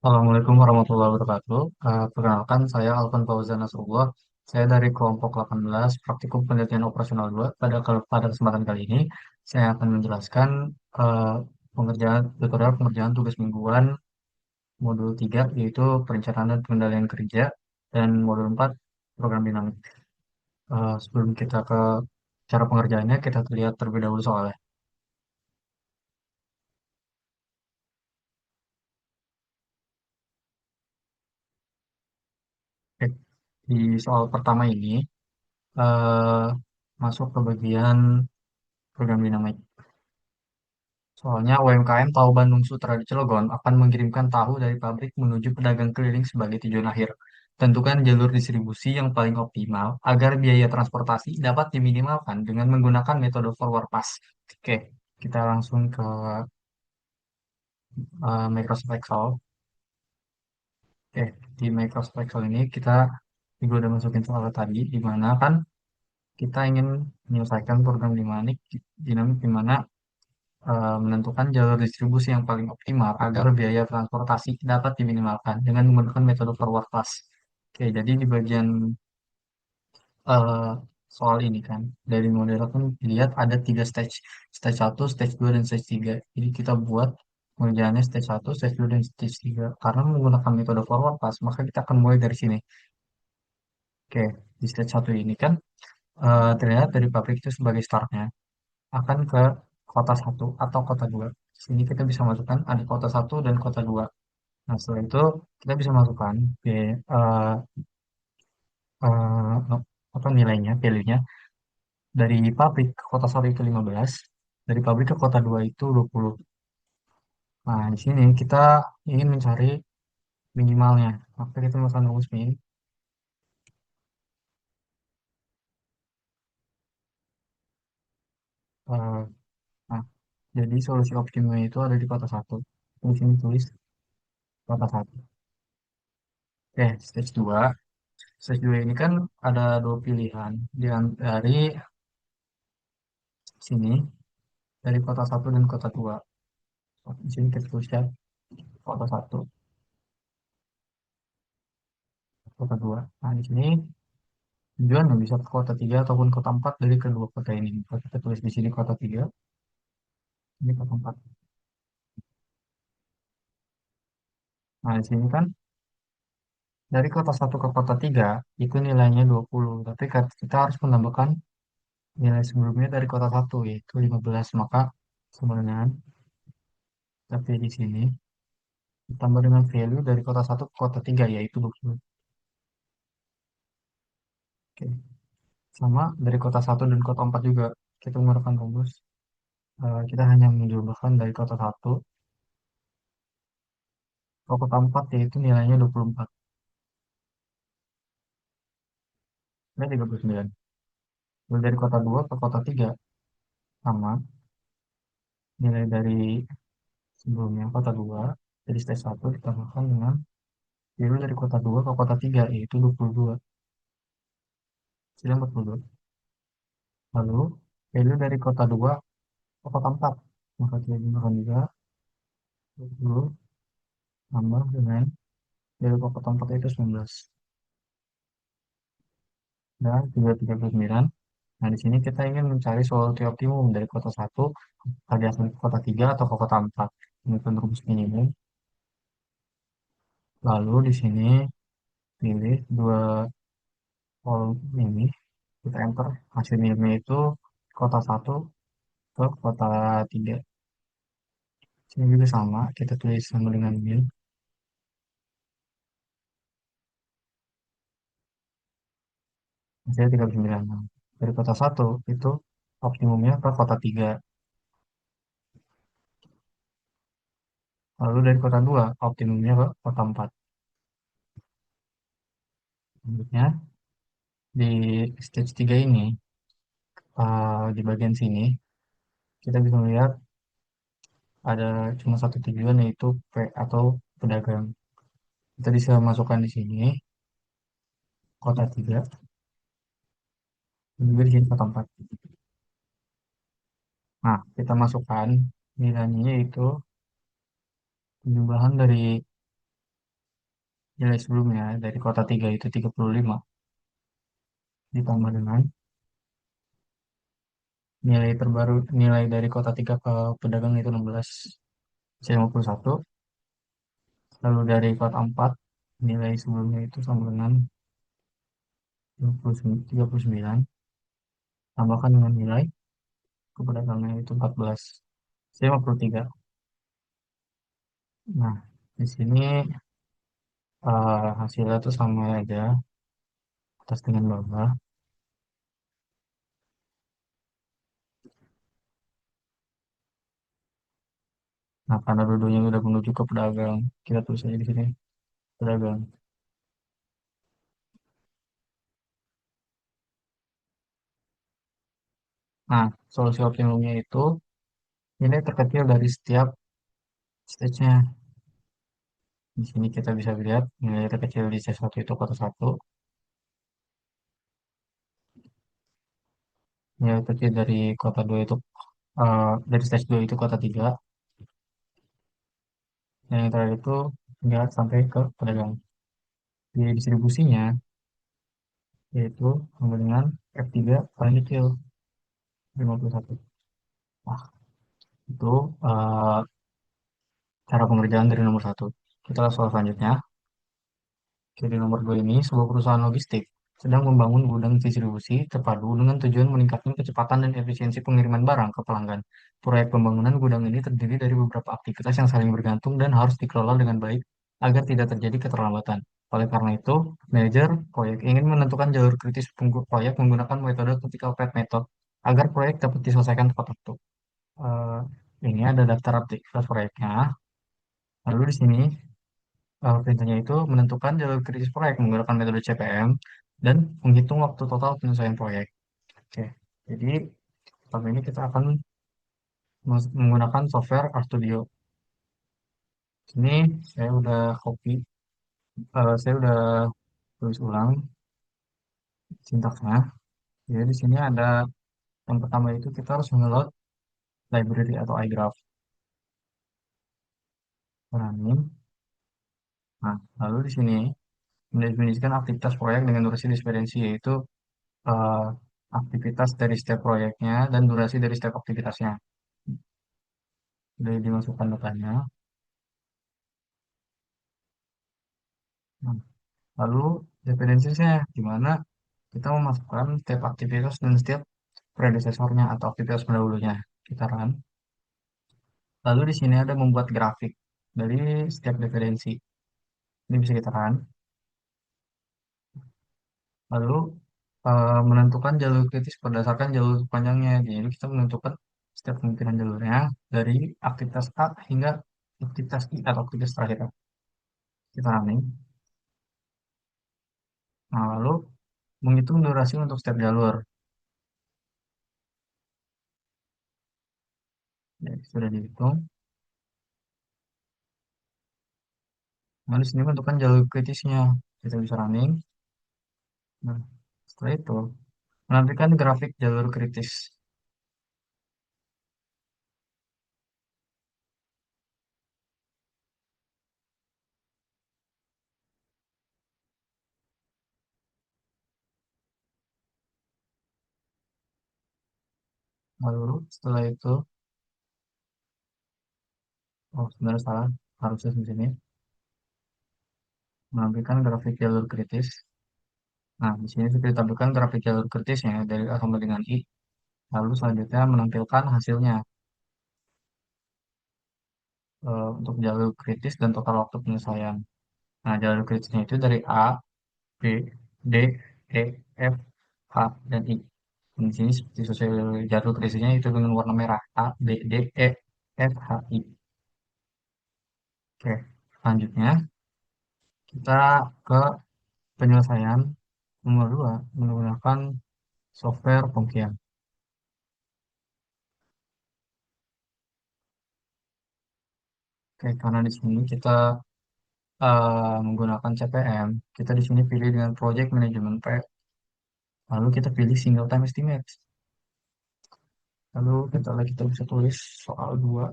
Assalamualaikum warahmatullahi wabarakatuh. Perkenalkan, saya Alvan Fauzan Nasrullah. Saya dari kelompok 18 Praktikum Penelitian Operasional 2. Pada kesempatan kali ini, saya akan menjelaskan eh, tutorial pengerjaan tugas mingguan modul 3, yaitu perencanaan dan pengendalian kerja, dan modul 4, program dinamik. Sebelum kita ke cara pengerjaannya, kita lihat terlebih dahulu soalnya. Oke. Di soal pertama ini, eh, masuk ke bagian program dinamik. Soalnya UMKM Tahu Bandung Sutra di Cilegon akan mengirimkan tahu dari pabrik menuju pedagang keliling sebagai tujuan akhir. Tentukan jalur distribusi yang paling optimal agar biaya transportasi dapat diminimalkan dengan menggunakan metode forward pass. Oke, kita langsung ke Microsoft Excel. Oke, di Microsoft Excel ini kita juga udah masukin soal tadi, di mana kan kita ingin menyelesaikan program dinamik di mana menentukan jalur distribusi yang paling optimal agar biaya transportasi dapat diminimalkan dengan menggunakan metode forward pass. Oke, jadi di bagian eh, soal ini kan, dari model kan dilihat ada tiga stage, stage satu, stage 2, dan stage 3. Jadi kita buat pengerjaannya stage satu, stage 2, dan stage 3. Karena menggunakan metode forward pass, maka kita akan mulai dari sini. Oke, di stage satu ini kan terlihat dari pabrik itu sebagai startnya akan ke kota satu atau kota dua. Sini kita bisa masukkan ada kota satu dan kota dua. Nah, setelah itu kita bisa masukkan eh, apa nilainya, value-nya dari pabrik ke kota satu itu 15, dari pabrik ke kota dua itu 20. Nah, di sini kita ingin mencari minimalnya. Maka kita masukkan rumus min. Eh, nah, jadi solusi optimumnya itu ada di kota satu. Di sini tulis kota satu. Oke, stage 2. Stage 2 ini kan ada dua pilihan. Dari sini, dari kota satu dan kota dua. Di sini kita tuliskan kota satu, kota dua. Nah, di sini tujuan yang bisa ke kota tiga ataupun kota empat dari kedua kota ini. Kalau kita tulis di sini kota tiga, ini kota empat. Nah, di sini kan dari kota satu ke kota tiga itu nilainya 20. Tapi kita harus menambahkan nilai sebelumnya dari kota satu yaitu 15. Maka sebenarnya tapi di sini ditambah dengan value dari kota satu ke kota tiga yaitu 20. Oke. Sama dari kota satu dan kota 4 juga kita menggunakan rumus. Kita hanya menjumlahkan dari kota satu ke kota 4 yaitu nilainya 24. Ini 39. Lalu dari kota 2 ke kota 3 sama nilai dari sebelumnya kota 2 jadi stage satu ditambahkan dengan nilai dari kota 2 ke kota 3 yaitu 22. Jadi 42. Lalu value dari kota 2 ke kota 4 maka kita gunakan juga 20 tambah dengan dari kota 4 itu 19 dan 339. Nah, di sini kita ingin mencari solusi optimum dari kota satu radiasan ke kota 3 atau ke kota 4. Ini kan rumus minimum. Lalu di sini pilih dua kolom ini, kita enter. Hasil minimumnya itu kota satu ke kota 3. Sini juga sama, kita tulis sama dengan min. Hasilnya 39. Nah, dari kota satu itu optimumnya ke kota 3. Lalu dari kota 2 optimumnya ke kota 4. Selanjutnya di stage 3 ini, di bagian sini kita bisa melihat ada cuma satu tujuan yaitu P atau pedagang. Kita bisa masukkan di sini kota 3 dan juga di sini kota 4. Nah, kita masukkan nilainya yaitu penjumlahan dari nilai sebelumnya dari kota 3 itu 35 ditambah dengan nilai terbaru, nilai dari kota 3 ke pedagang itu 16 bisa 51, lalu dari kota 4 nilai sebelumnya itu sama dengan 39, tambahkan dengan nilai ke pedagangnya itu 14 bisa 53. Nah, di sini hasilnya tuh sama aja, atas dengan bawah. Nah, karena dua-duanya udah menuju ke pedagang, kita tulis aja di sini pedagang. Nah, solusi optimumnya itu nilai terkecil dari setiap stage-nya. Di sini kita bisa lihat nilai terkecil di stage 1 itu kota 1, nilai terkecil dari kota 2 itu dari stage 2 itu kota 3, dan yang terakhir itu hingga sampai ke pedagang. Di distribusinya yaitu sama dengan F3 paling kecil 51. Nah, itu eh, cara pengerjaan dari nomor satu. Kita lihat soal selanjutnya. Jadi nomor 2 ini, sebuah perusahaan logistik sedang membangun gudang distribusi terpadu dengan tujuan meningkatkan kecepatan dan efisiensi pengiriman barang ke pelanggan. Proyek pembangunan gudang ini terdiri dari beberapa aktivitas yang saling bergantung dan harus dikelola dengan baik agar tidak terjadi keterlambatan. Oleh karena itu, manajer proyek ingin menentukan jalur kritis proyek menggunakan metode critical path method agar proyek dapat diselesaikan tepat waktu. Eh, ini ada daftar aktivitas proyeknya. Lalu di sini perintahnya itu menentukan jalur kritis proyek menggunakan metode CPM dan menghitung waktu total penyelesaian proyek. Oke, jadi pertama ini kita akan menggunakan software RStudio. Ini saya udah copy, saya udah tulis ulang sintaksnya. Jadi di sini ada yang pertama itu kita harus mengeload library atau iGraph. Running. Nah, lalu di sini mendefinisikan aktivitas proyek dengan durasi diferensi yaitu eh, aktivitas dari setiap proyeknya dan durasi dari setiap aktivitasnya. Sudah dimasukkan datanya. Nah, lalu definisinya di mana kita memasukkan setiap aktivitas dan setiap predesesornya atau aktivitas pendahulunya. Kita run. Lalu di sini ada membuat grafik dari setiap referensi. Ini bisa kita run. Lalu menentukan jalur kritis berdasarkan jalur panjangnya. Jadi kita menentukan setiap kemungkinan jalurnya dari aktivitas A hingga aktivitas I atau aktivitas terakhir. Kita running. Nah, lalu menghitung durasi untuk setiap jalur. Ya, sudah dihitung. Nah, di sini menentukan jalur kritisnya. Kita bisa running. Nah, setelah itu, menampilkan grafik jalur kritis. Lalu, setelah itu, oh sebenarnya salah, harusnya di sini, menampilkan grafik jalur kritis. Nah, di sini kita tampilkan grafik jalur kritisnya dari A sampai dengan I. Lalu selanjutnya menampilkan hasilnya untuk jalur kritis dan total waktu penyelesaian. Nah, jalur kritisnya itu dari A, B, D, E, F, H, dan I. Di sini seperti sesuai jalur kritisnya itu dengan warna merah A, B, D, E, F, H, I. Oke, selanjutnya kita ke penyelesaian nomor 2 menggunakan software Pongkian. Oke, karena di sini kita menggunakan CPM, kita di sini pilih dengan Project Management Pack, lalu kita pilih Single Time Estimate. Lalu kita bisa tulis soal 2.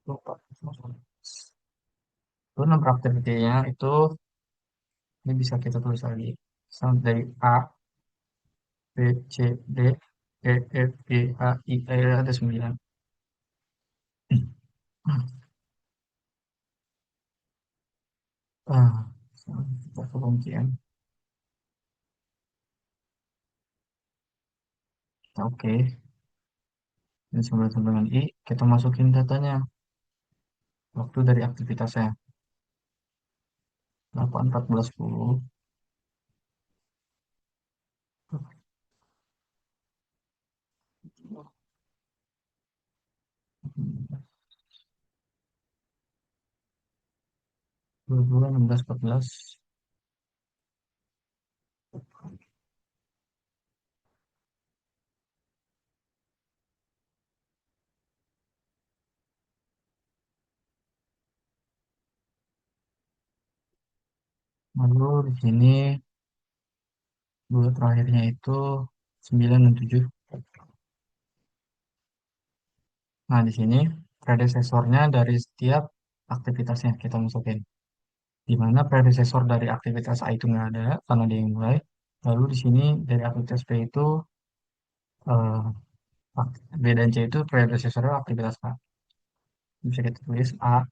Lupa. Itu number activity-nya itu ini bisa kita tulis lagi. Sound dari A, B, C, D, E, F, G, H, I, E ada 9. Ah, kita ke kuncian. Oke. Dan sebelum dengan I, kita masukin datanya. Waktu dari aktivitasnya. 8, 14, 10. 22, 16, 14. Lalu di sini dua terakhirnya itu 9 dan 7. Nah, di sini predesesornya dari setiap aktivitasnya kita masukin. Di mana predesesor dari aktivitas A itu nggak ada karena dia yang mulai. Lalu di sini dari aktivitas B itu eh, B dan C itu predesesornya aktivitas A. Bisa kita tulis A.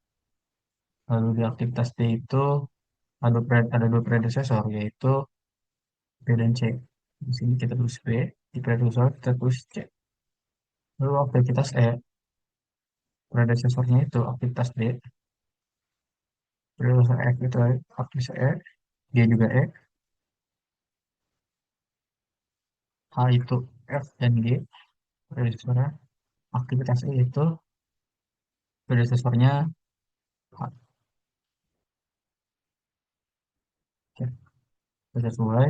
Lalu di aktivitas D itu ada dua predesesor yaitu B dan C. Di sini kita tulis B. Di predesesor kita tulis C. Lalu aktivitas E, predesesornya itu aktivitas D. Predesesor F itu aktivitas E. Dia juga E. H itu F dan G. Predesesornya aktivitas E itu predesesornya H. Oke, sudah sesuai.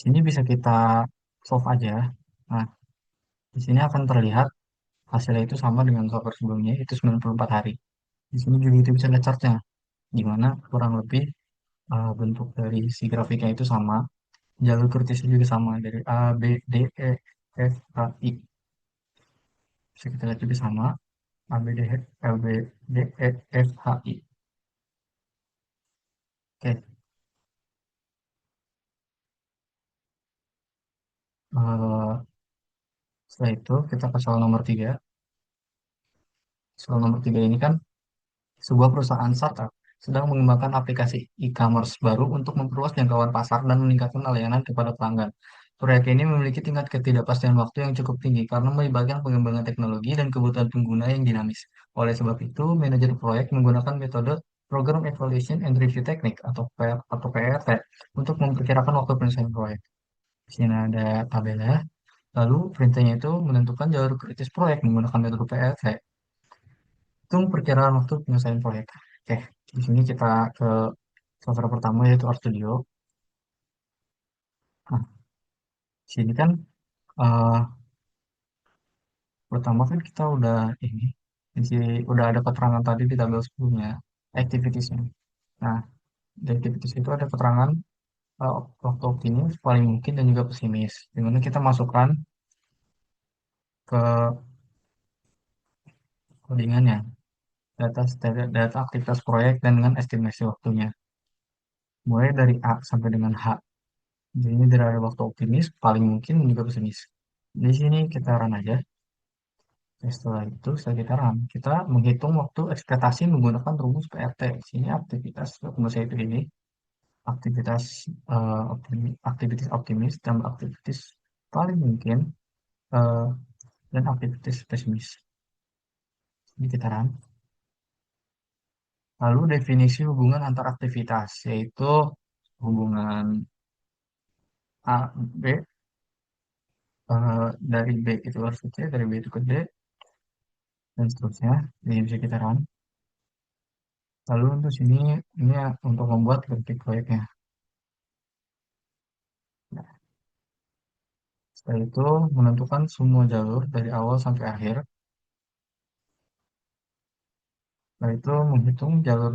Sini bisa kita solve aja. Nah, di sini akan terlihat hasilnya itu sama dengan software sebelumnya, itu 94 hari. Di sini juga itu bisa lihat chartnya, di mana kurang lebih bentuk dari si grafiknya itu sama, jalur kritisnya juga sama, dari A, B, D, E, F, H, I. Bisa kita lihat juga sama, A, B, D, E, L, B, D, E, F, H, I. Oke, eh, setelah itu kita ke soal nomor 3. Soal nomor 3 ini kan sebuah perusahaan startup sedang mengembangkan aplikasi e-commerce baru untuk memperluas jangkauan pasar dan meningkatkan layanan kepada pelanggan. Proyek ini memiliki tingkat ketidakpastian waktu yang cukup tinggi karena melibatkan pengembangan teknologi dan kebutuhan pengguna yang dinamis. Oleh sebab itu, manajer proyek menggunakan metode Program Evaluation and Review Technique atau PRT untuk memperkirakan waktu penyelesaian proyek. Di sini ada tabelnya. Lalu perintahnya itu menentukan jalur kritis proyek menggunakan metode PRT. Hitung perkiraan waktu penyelesaian proyek. Oke, di sini kita ke software pertama yaitu RStudio. Nah, di sini kan eh, pertama kan kita udah ini, di sini udah ada keterangan tadi di tabel sebelumnya, activitiesnya. Nah, di activities itu ada keterangan eh, waktu optimis, paling mungkin, dan juga pesimis. Dimana kita masukkan ke codingannya, data aktivitas proyek dan dengan estimasi waktunya. Mulai dari A sampai dengan H. Jadi ini dari ada waktu optimis, paling mungkin, dan juga pesimis. Di sini kita run aja. Setelah itu, setelah kita run, kita menghitung waktu ekspektasi menggunakan rumus PRT. Di sini aktivitas rumus itu ini, aktivitas aktivitas optimis dan aktivitas paling mungkin eh, dan aktivitas pesimis. Ini kita run. Lalu definisi hubungan antar aktivitas, yaitu hubungan A, B, dari B itu harus ke C, dari B itu ke D, dan seterusnya. Ini bisa kita run. Lalu untuk sini, ini ya untuk membuat grafik proyeknya. Nah, setelah itu menentukan semua jalur dari awal sampai akhir. Setelah itu menghitung jalur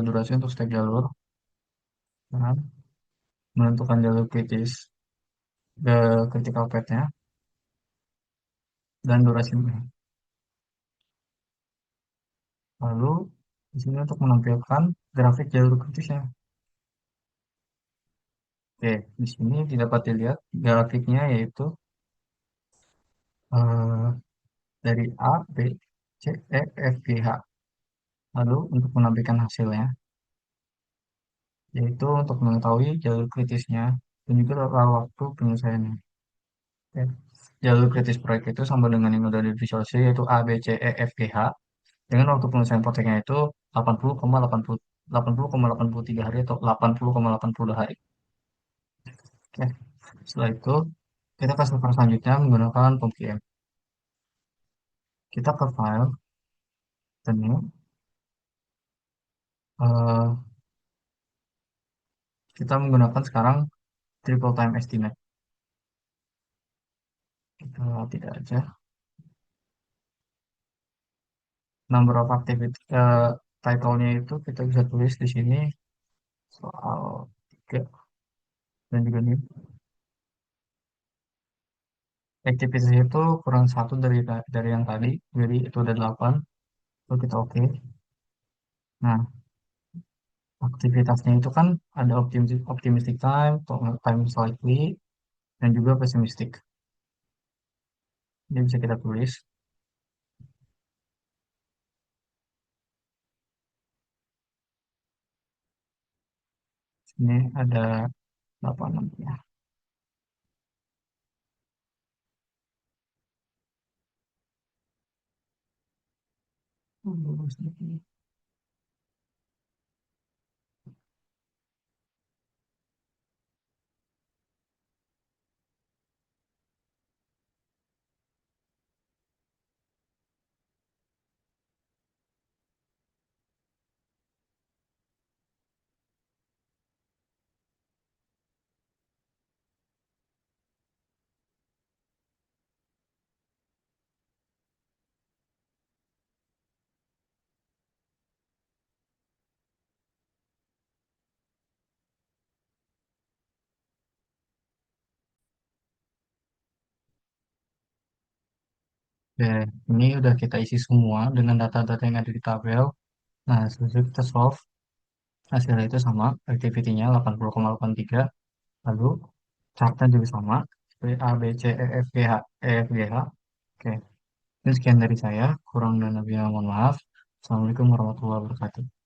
durasi untuk setiap jalur. Nah, menentukan jalur kritis, critical path-nya, dan durasinya. Lalu di sini untuk menampilkan grafik jalur kritisnya. Oke, di sini dapat dilihat grafiknya yaitu eh, dari A, B, C, E, F, G, H. Lalu untuk menampilkan hasilnya, yaitu untuk mengetahui jalur kritisnya dan juga total waktu penyelesaiannya. Oke. Jalur kritis proyek itu sama dengan yang sudah divisualisasi yaitu A, B, C, E, F, G, H. Dengan waktu penyelesaian proyeknya itu 80,83 hari atau 80,82 hari. Oke. Setelah itu, kita ke step selanjutnya menggunakan PubGM. Kita ke file, new, eh, kita menggunakan sekarang triple time estimate. Kita tidak aja. Number of activity, title-nya itu kita bisa tulis di sini soal 3 dan juga new. Activities itu kurang satu dari yang tadi, jadi itu ada 8. Lalu kita oke. Nah, aktivitasnya itu kan ada optimistic time, time slightly, dan juga pessimistic. Ini bisa kita tulis. Ini ada 8 nantinya. Oke, ini udah kita isi semua dengan data-data yang ada di tabel. Nah, selanjutnya kita solve. Hasilnya itu sama, activity-nya 80,83. Lalu, chartnya juga sama. Seperti A, B, C, E, F, G, H, E, F, G, H. Oke, ini sekian dari saya. Kurang dan lebihnya mohon maaf. Assalamualaikum warahmatullahi wabarakatuh.